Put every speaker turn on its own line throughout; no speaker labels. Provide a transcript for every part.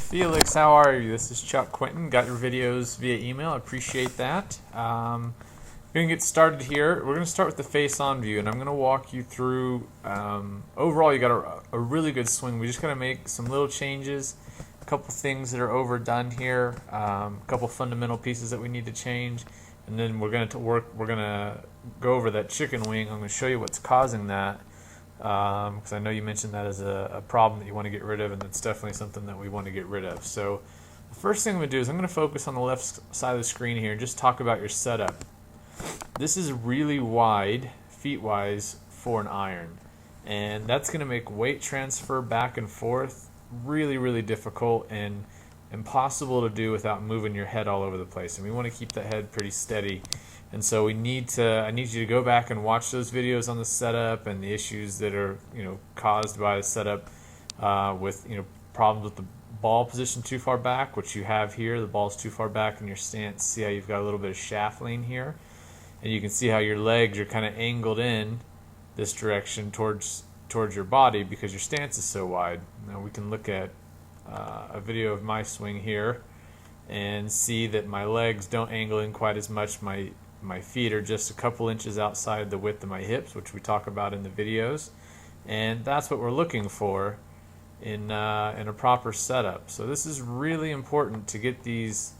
Felix, how are you? This is Chuck Quinton. Got your videos via email. I appreciate that. We're going to get started here. We're going to start with the face-on view, and I'm going to walk you through. Overall, you got a really good swing. We just got to make some little changes, a couple things that are overdone here, a couple fundamental pieces that we need to change, and then we're going to go over that chicken wing. I'm going to show you what's causing that. Because I know you mentioned that as a problem that you want to get rid of, and that's definitely something that we want to get rid of. So the first thing I'm going to do is I'm going to focus on the left side of the screen here and just talk about your setup. This is really wide, feet-wise, for an iron, and that's going to make weight transfer back and forth really, really difficult and impossible to do without moving your head all over the place. And we want to keep that head pretty steady. And so I need you to go back and watch those videos on the setup and the issues that are caused by the setup with problems with the ball position too far back, which you have here. The ball's too far back in your stance. See how you've got a little bit of shaft lean here, and you can see how your legs are kind of angled in this direction towards your body because your stance is so wide. Now we can look at a video of my swing here and see that my legs don't angle in quite as much. My feet are just a couple inches outside the width of my hips, which we talk about in the videos, and that's what we're looking for in a proper setup. So this is really important to get these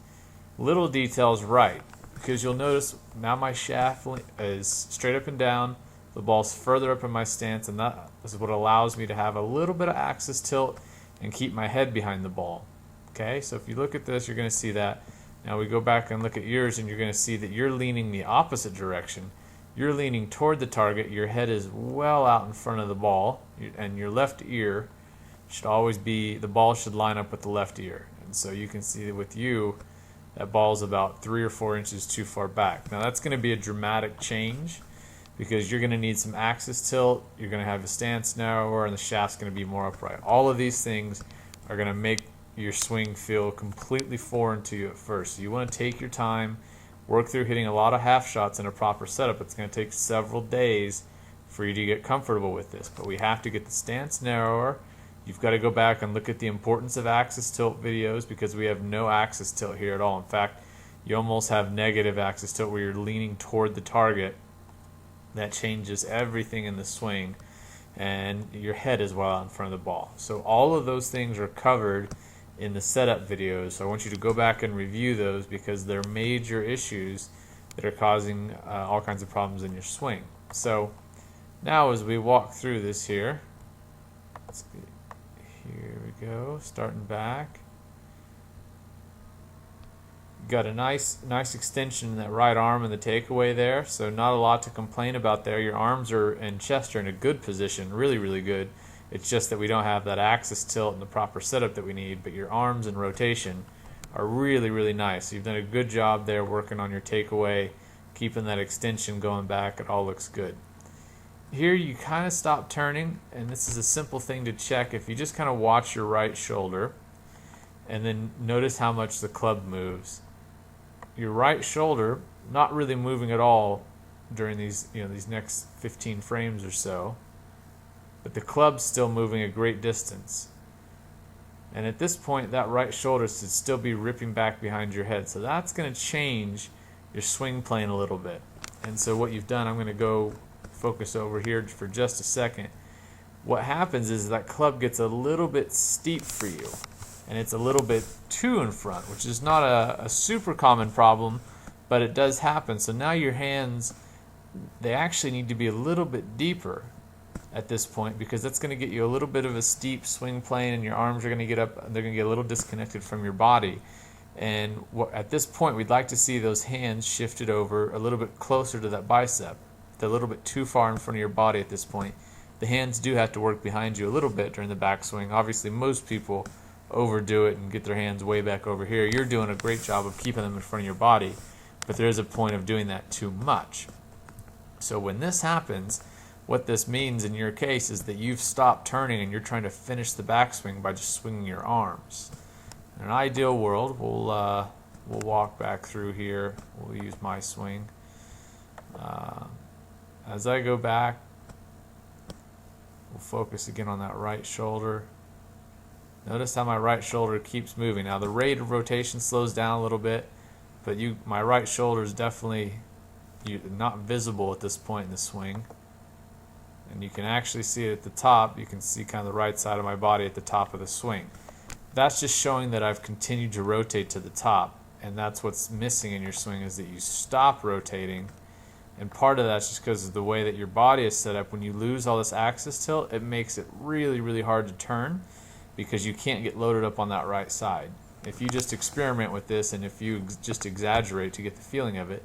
little details right, because you'll notice now my shaft is straight up and down, the ball's further up in my stance, and that is what allows me to have a little bit of axis tilt and keep my head behind the ball. Okay, so if you look at this, you're going to see that. Now we go back and look at yours, and you're going to see that you're leaning the opposite direction. You're leaning toward the target. Your head is well out in front of the ball, and your left ear should always be, the ball should line up with the left ear. And so you can see that with you, that ball's about 3 or 4 inches too far back. Now that's going to be a dramatic change because you're going to need some axis tilt, you're going to have a stance narrower, and the shaft's going to be more upright. All of these things are going to make your swing feel completely foreign to you at first. So you want to take your time, work through hitting a lot of half shots in a proper setup. It's going to take several days for you to get comfortable with this, but we have to get the stance narrower. You've got to go back and look at the importance of axis tilt videos because we have no axis tilt here at all. In fact, you almost have negative axis tilt where you're leaning toward the target. That changes everything in the swing, and your head is well out in front of the ball. So all of those things are covered in the setup videos, so I want you to go back and review those because they're major issues that are causing all kinds of problems in your swing. So now as we walk through this here, here we go, starting back. Got a nice extension in that right arm and the takeaway there, so not a lot to complain about there. Your arms and chest are in a good position, really, really good. It's just that we don't have that axis tilt and the proper setup that we need, but your arms and rotation are really, really nice. You've done a good job there working on your takeaway, keeping that extension going back. It all looks good. Here you kind of stop turning, and this is a simple thing to check. If you just kind of watch your right shoulder and then notice how much the club moves. Your right shoulder not really moving at all during these next 15 frames or so, but the club's still moving a great distance. And at this point, that right shoulder should still be ripping back behind your head. So that's going to change your swing plane a little bit. And so what you've done, I'm going to go focus over here for just a second. What happens is that club gets a little bit steep for you, and it's a little bit too in front, which is not a super common problem, but it does happen. So now your hands, they actually need to be a little bit deeper at this point because that's going to get you a little bit of a steep swing plane, and your arms are going to get up, they're going to get a little disconnected from your body. And at this point, we'd like to see those hands shifted over a little bit closer to that bicep. They're a little bit too far in front of your body at this point. The hands do have to work behind you a little bit during the backswing. Obviously, most people overdo it and get their hands way back over here. You're doing a great job of keeping them in front of your body, but there is a point of doing that too much. So when this happens, what this means in your case is that you've stopped turning and you're trying to finish the backswing by just swinging your arms. In an ideal world, we'll walk back through here. We'll use my swing. As I go back, we'll focus again on that right shoulder. Notice how my right shoulder keeps moving. Now the rate of rotation slows down a little bit, but my right shoulder is definitely not visible at this point in the swing. And you can actually see it at the top. You can see kind of the right side of my body at the top of the swing. That's just showing that I've continued to rotate to the top, and that's what's missing in your swing, is that you stop rotating. And part of that's just because of the way that your body is set up. When you lose all this axis tilt, it makes it really, really hard to turn because you can't get loaded up on that right side. If you just experiment with this, and if you just exaggerate to get the feeling of it,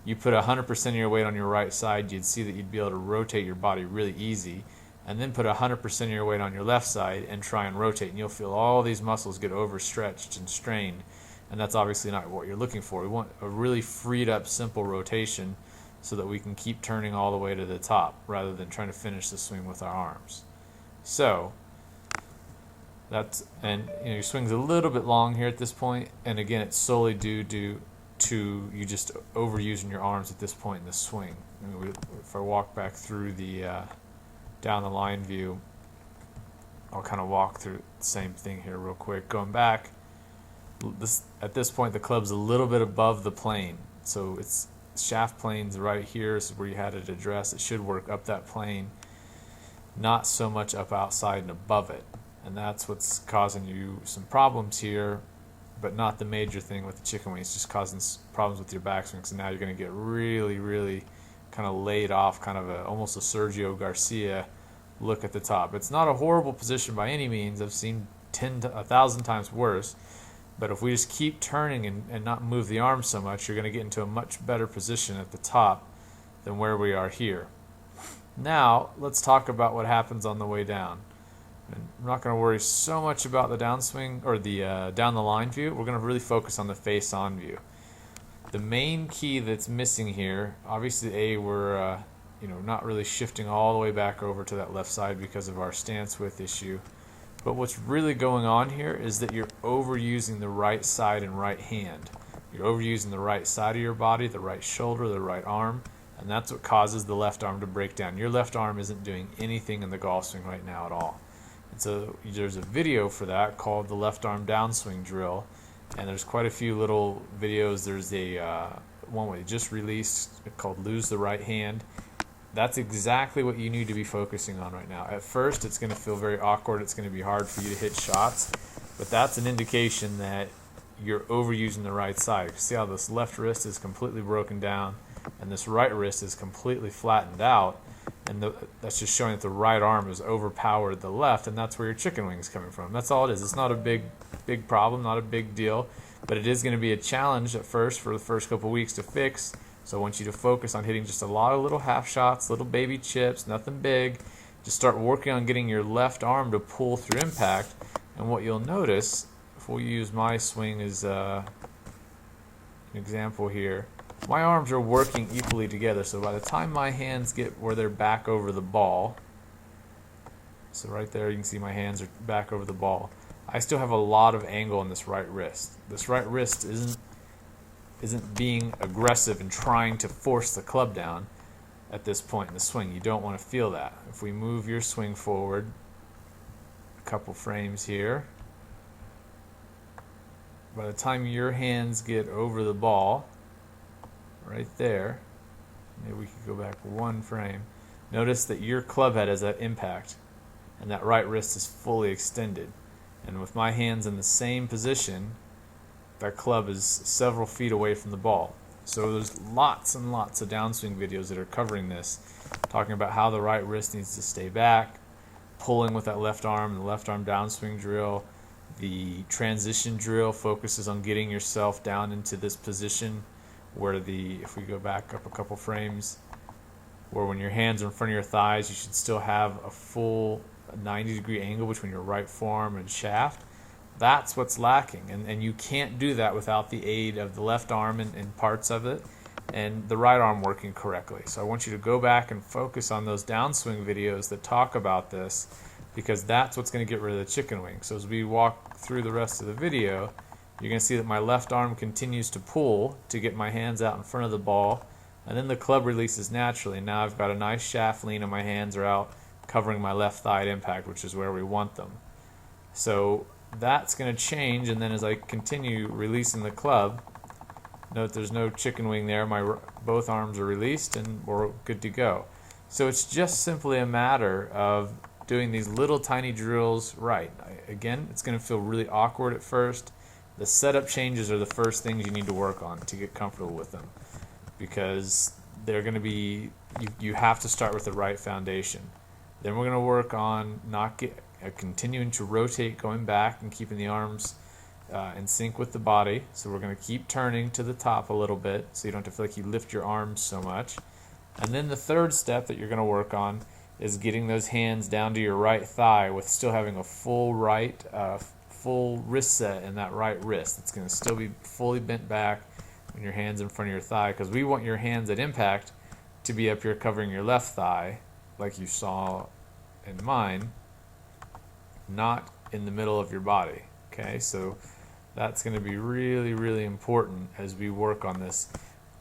you put 100% of your weight on your right side, you'd see that you'd be able to rotate your body really easy, and then put 100% of your weight on your left side and try and rotate, and you'll feel all these muscles get overstretched and strained, and that's obviously not what you're looking for. We want a really freed up, simple rotation so that we can keep turning all the way to the top rather than trying to finish the swing with our arms. So that's, and your swing's a little bit long here at this point, and again, it's solely due to you just overusing your arms at this point in the swing. If I walk back through the down the line view, I'll kind of walk through the same thing here real quick. Going back, at this point the club's a little bit above the plane, so it's shaft plane's right here. This is where you had it addressed. It should work up that plane, not so much up outside and above it, and that's what's causing you some problems here. But not the major thing with the chicken wing. It's just causing problems with your backswing. So now you're going to get really, really kind of laid off, kind of almost a Sergio Garcia look at the top. It's not a horrible position by any means. I've seen 1,000 times worse. But if we just keep turning and not move the arms so much, you're going to get into a much better position at the top than where we are here. Now, let's talk about what happens on the way down. And I'm not going to worry so much about the downswing or the down the line view. We're going to really focus on the face-on view. The main key that's missing here, obviously, we're not really shifting all the way back over to that left side because of our stance width issue. But what's really going on here is that you're overusing the right side and right hand. You're overusing the right side of your body, the right shoulder, the right arm, and that's what causes the left arm to break down. Your left arm isn't doing anything in the golf swing right now at all. And so there's a video for that called the left arm downswing drill, and there's quite a few little videos. There's a one we just released called Lose the Right Hand. That's exactly what you need to be focusing on right now. At first, it's going to feel very awkward. It's going to be hard for you to hit shots, but that's an indication that you're overusing the right side. See how this left wrist is completely broken down, and this right wrist is completely flattened out. And that's just showing that the right arm has overpowered the left, and that's where your chicken wing is coming from. That's all it is. It's not a big problem, not a big deal, but it is going to be a challenge at first for the first couple weeks to fix. So I want you to focus on hitting just a lot of little half shots, little baby chips, nothing big. Just start working on getting your left arm to pull through impact. And what you'll notice, if we use my swing as an example here, my arms are working equally together, so by the time my hands get where they're back over the ball, so right there you can see my hands are back over the ball, I still have a lot of angle in this right wrist. This right wrist isn't being aggressive and trying to force the club down at this point in the swing. You don't want to feel that. If we move your swing forward a couple frames here, by the time your hands get over the ball, right there, maybe we could go back one frame, notice that your club head has that impact and that right wrist is fully extended. And with my hands in the same position, that club is several feet away from the ball. So there's lots and lots of downswing videos that are covering this, talking about how the right wrist needs to stay back, pulling with that left arm, the left arm downswing drill. The transition drill focuses on getting yourself down into this position where if we go back up a couple frames, where when your hands are in front of your thighs, you should still have a full 90-degree angle between your right forearm and shaft. That's what's lacking, and you can't do that without the aid of the left arm and parts of it, and the right arm working correctly. So I want you to go back and focus on those downswing videos that talk about this, because that's what's going to get rid of the chicken wing. So as we walk through the rest of the video, you're going to see that my left arm continues to pull to get my hands out in front of the ball, and then the club releases naturally. Now I've got a nice shaft lean and my hands are out covering my left thigh impact, which is where we want them. So that's going to change, and then as I continue releasing the club, note there's no chicken wing there. Both arms are released and we're good to go. So it's just simply a matter of doing these little tiny drills right. Again, it's going to feel really awkward at first. The setup changes are the first things you need to work on to get comfortable with them, because they're going to be, you have to start with the right foundation. Then we're going to work on continuing to rotate, going back and keeping the arms in sync with the body. So we're going to keep turning to the top a little bit so you don't have to feel like you lift your arms so much. And then the third step that you're going to work on is getting those hands down to your right thigh with still having a full wrist set in that right wrist. It's going to still be fully bent back when your hand's in front of your thigh, because we want your hands at impact to be up here covering your left thigh like you saw in mine, not in the middle of your body. Okay, so that's going to be really, really important as we work on this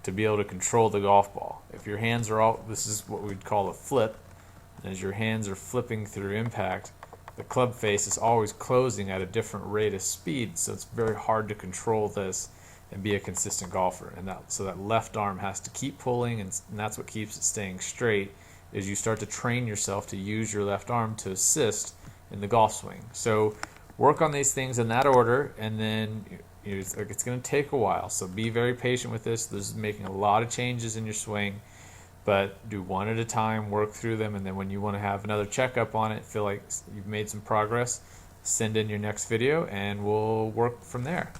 to be able to control the golf ball. If your hands are all, this is what we'd call a flip, and as your hands are flipping through impact, the club face is always closing at a different rate of speed, so it's very hard to control this and be a consistent golfer. And so that left arm has to keep pulling, and that's what keeps it staying straight, is you start to train yourself to use your left arm to assist in the golf swing. So work on these things in that order, and then it's going to take a while. So be very patient with this. This is making a lot of changes in your swing, but do one at a time, work through them, and then when you want to have another checkup on it, feel like you've made some progress, send in your next video, and we'll work from there.